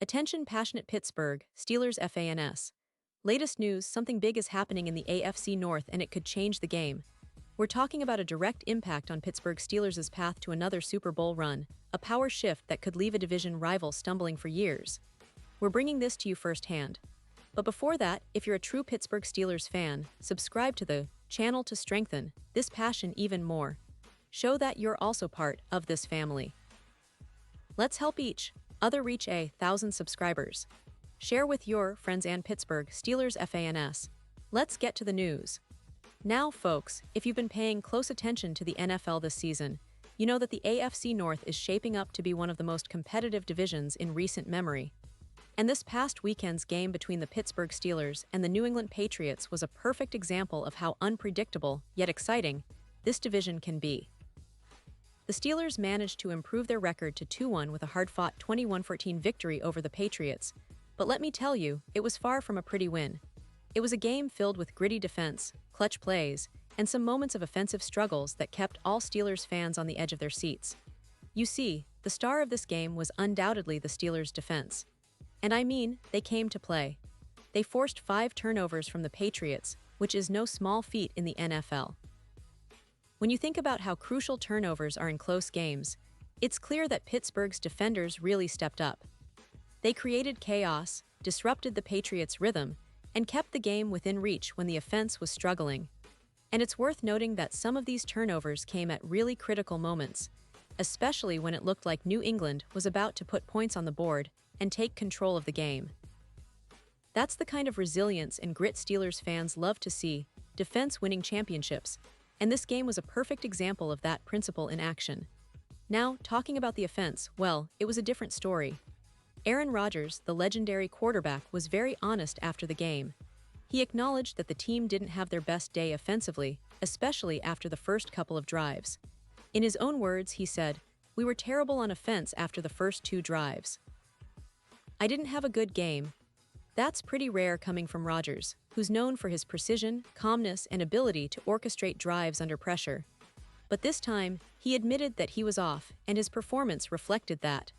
Attention passionate Pittsburgh Steelers fans. Latest news, something big is happening in the AFC North and it could change the game. We're talking about a direct impact on Pittsburgh Steelers' path to another Super Bowl run, a power shift that could leave a division rival stumbling for years. We're bringing this to you firsthand. But before that, if you're a true Pittsburgh Steelers fan, subscribe to the channel to strengthen this passion even more. Show that you're also part of this family. Let's help each other reach 1,000 subscribers. Share with your friends and Pittsburgh Steelers fans. Let's get to the news. Now, folks, if you've been paying close attention to the NFL this season, you know that the AFC North is shaping up to be one of the most competitive divisions in recent memory. And this past weekend's game between the Pittsburgh Steelers and the New England Patriots was a perfect example of how unpredictable, yet exciting, this division can be. The Steelers managed to improve their record to 2-1 with a hard-fought 21-14 victory over the Patriots, but let me tell you, it was far from a pretty win. It was a game filled with gritty defense, clutch plays, and some moments of offensive struggles that kept all Steelers fans on the edge of their seats. You see, the star of this game was undoubtedly the Steelers' defense. And I mean, they came to play. They forced 5 turnovers from the Patriots, which is no small feat in the NFL. When you think about how crucial turnovers are in close games, it's clear that Pittsburgh's defenders really stepped up. They created chaos, disrupted the Patriots' rhythm, and kept the game within reach when the offense was struggling. And it's worth noting that some of these turnovers came at really critical moments, especially when it looked like New England was about to put points on the board and take control of the game. That's the kind of resilience and grit Steelers fans love to see, defense winning championships, and this game was a perfect example of that principle in action. Now, talking about the offense, well, it was a different story. Aaron Rodgers, the legendary quarterback, was very honest after the game. He acknowledged that the team didn't have their best day offensively, especially after the first couple of drives. In his own words, he said, "We were terrible on offense after the first 2 drives. I didn't have a good game." That's pretty rare coming from Rodgers, who's known for his precision, calmness, and ability to orchestrate drives under pressure. But this time, he admitted that he was off, and his performance reflected that.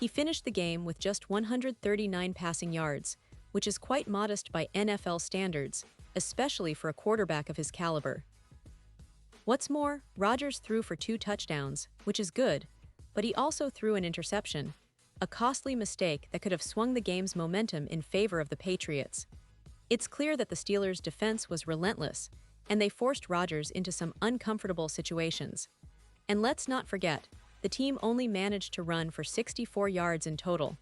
He finished the game with just 139 passing yards, which is quite modest by NFL standards, especially for a quarterback of his caliber. What's more, Rodgers threw for 2 touchdowns, which is good, but he also threw an interception, a costly mistake that could have swung the game's momentum in favor of the Patriots. It's clear that the Steelers' defense was relentless, and they forced Rodgers into some uncomfortable situations. And let's not forget, the team only managed to run for 64 yards in total.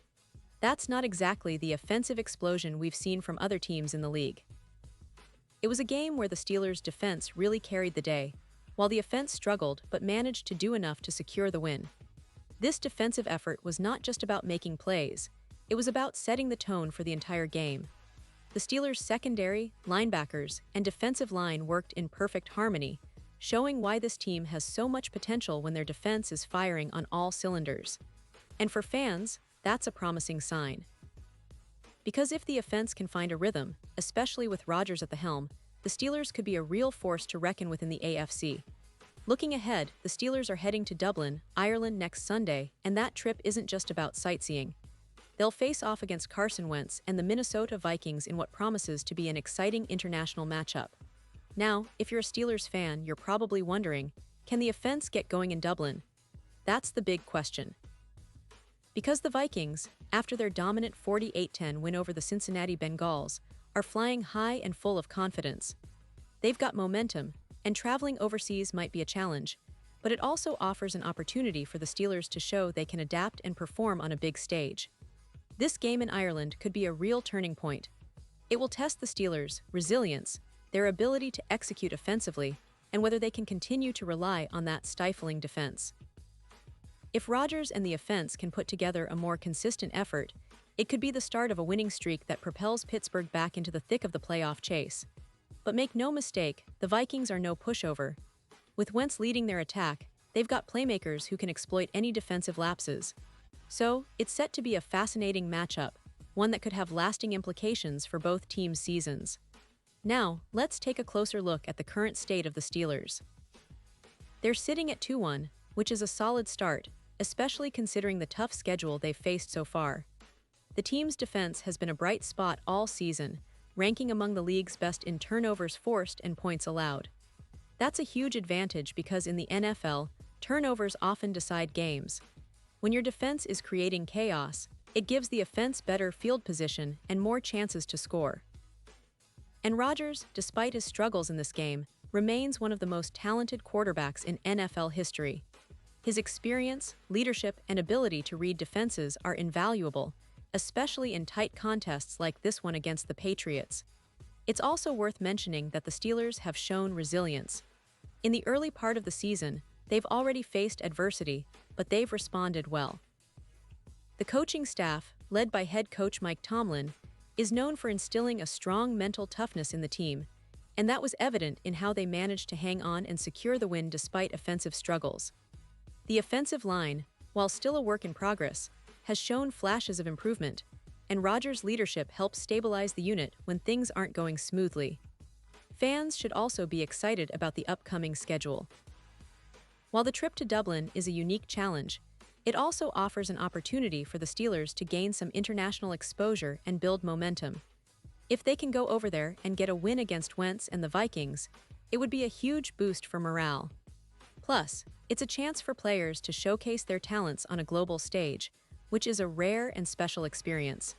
That's not exactly the offensive explosion we've seen from other teams in the league. It was a game where the Steelers' defense really carried the day, while the offense struggled but managed to do enough to secure the win. This defensive effort was not just about making plays, it was about setting the tone for the entire game. The Steelers' secondary, linebackers, and defensive line worked in perfect harmony, showing why this team has so much potential when their defense is firing on all cylinders. And for fans, that's a promising sign. Because if the offense can find a rhythm, especially with Rodgers at the helm, the Steelers could be a real force to reckon with in the AFC. Looking ahead, the Steelers are heading to Dublin, Ireland next Sunday, and that trip isn't just about sightseeing. They'll face off against Carson Wentz and the Minnesota Vikings in what promises to be an exciting international matchup. Now, if you're a Steelers fan, you're probably wondering, can the offense get going in Dublin? That's the big question. Because the Vikings, after their dominant 48-10 win over the Cincinnati Bengals, are flying high and full of confidence. They've got momentum, and traveling overseas might be a challenge, but it also offers an opportunity for the Steelers to show they can adapt and perform on a big stage. This game in Ireland could be a real turning point. It will test the Steelers' resilience, their ability to execute offensively, and whether they can continue to rely on that stifling defense. If Rodgers and the offense can put together a more consistent effort, it could be the start of a winning streak that propels Pittsburgh back into the thick of the playoff chase. But make no mistake, the Vikings are no pushover. With Wentz leading their attack, they've got playmakers who can exploit any defensive lapses. So, it's set to be a fascinating matchup, one that could have lasting implications for both teams' seasons. Now, let's take a closer look at the current state of the Steelers. They're sitting at 2-1, which is a solid start, especially considering the tough schedule they've faced so far. The team's defense has been a bright spot all season, ranking among the league's best in turnovers forced and points allowed. That's a huge advantage because in the NFL, turnovers often decide games. When your defense is creating chaos, it gives the offense better field position and more chances to score. And Rodgers, despite his struggles in this game, remains one of the most talented quarterbacks in NFL history. His experience, leadership, and ability to read defenses are invaluable, especially in tight contests like this one against the Patriots. It's also worth mentioning that the Steelers have shown resilience. In the early part of the season, they've already faced adversity, but they've responded well. The coaching staff, led by head coach Mike Tomlin, is known for instilling a strong mental toughness in the team, and that was evident in how they managed to hang on and secure the win despite offensive struggles. The offensive line, while still a work in progress, has shown flashes of improvement, and Rodgers' leadership helps stabilize the unit when things aren't going smoothly. Fans should also be excited about the upcoming schedule. While the trip to Dublin is a unique challenge, it also offers an opportunity for the Steelers to gain some international exposure and build momentum. If they can go over there and get a win against Wentz and the Vikings, it would be a huge boost for morale. Plus, it's a chance for players to showcase their talents on a global stage, which is a rare and special experience.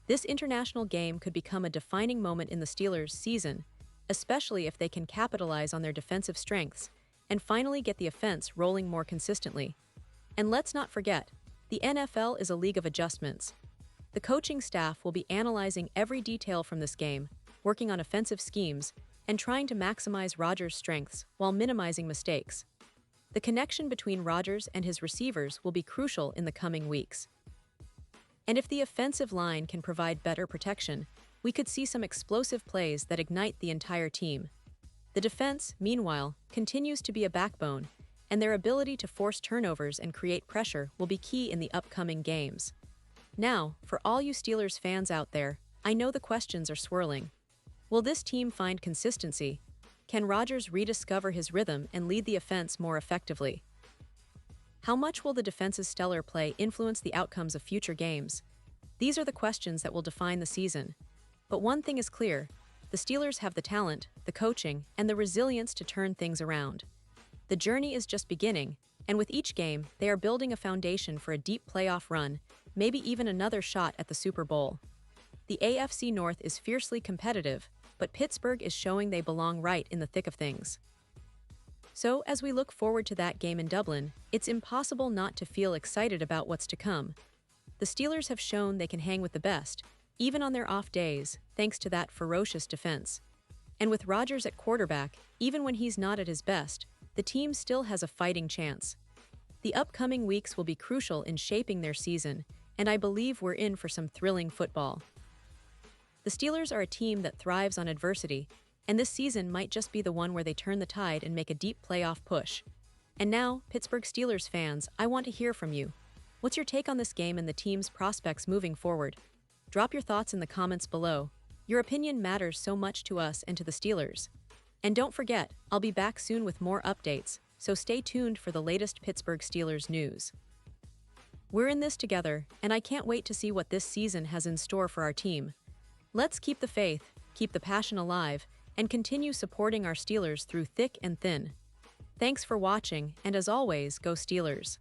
This international game could become a defining moment in the Steelers' season, especially if they can capitalize on their defensive strengths and finally get the offense rolling more consistently. And let's not forget, the NFL is a league of adjustments. The coaching staff will be analyzing every detail from this game, working on offensive schemes, and trying to maximize Rodgers' strengths while minimizing mistakes. The connection between Rodgers and his receivers will be crucial in the coming weeks. And if the offensive line can provide better protection, we could see some explosive plays that ignite the entire team. The defense, meanwhile, continues to be a backbone, and their ability to force turnovers and create pressure will be key in the upcoming games. Now, for all you Steelers fans out there, I know the questions are swirling. Will this team find consistency? Can Rodgers rediscover his rhythm and lead the offense more effectively? How much will the defense's stellar play influence the outcomes of future games? These are the questions that will define the season. But one thing is clear, the Steelers have the talent, the coaching, and the resilience to turn things around. The journey is just beginning, and with each game, they are building a foundation for a deep playoff run, maybe even another shot at the Super Bowl. The AFC North is fiercely competitive, but Pittsburgh is showing they belong right in the thick of things. So, as we look forward to that game in Dublin, it's impossible not to feel excited about what's to come. The Steelers have shown they can hang with the best, even on their off days, thanks to that ferocious defense. And with Rodgers at quarterback, even when he's not at his best, the team still has a fighting chance. The upcoming weeks will be crucial in shaping their season, and I believe we're in for some thrilling football. The Steelers are a team that thrives on adversity, and this season might just be the one where they turn the tide and make a deep playoff push. And now, Pittsburgh Steelers fans, I want to hear from you. What's your take on this game and the team's prospects moving forward? Drop your thoughts in the comments below. Your opinion matters so much to us and to the Steelers. And don't forget, I'll be back soon with more updates, so stay tuned for the latest Pittsburgh Steelers news. We're in this together, and I can't wait to see what this season has in store for our team. Let's keep the faith, keep the passion alive, and continue supporting our Steelers through thick and thin. Thanks for watching, and as always, go Steelers.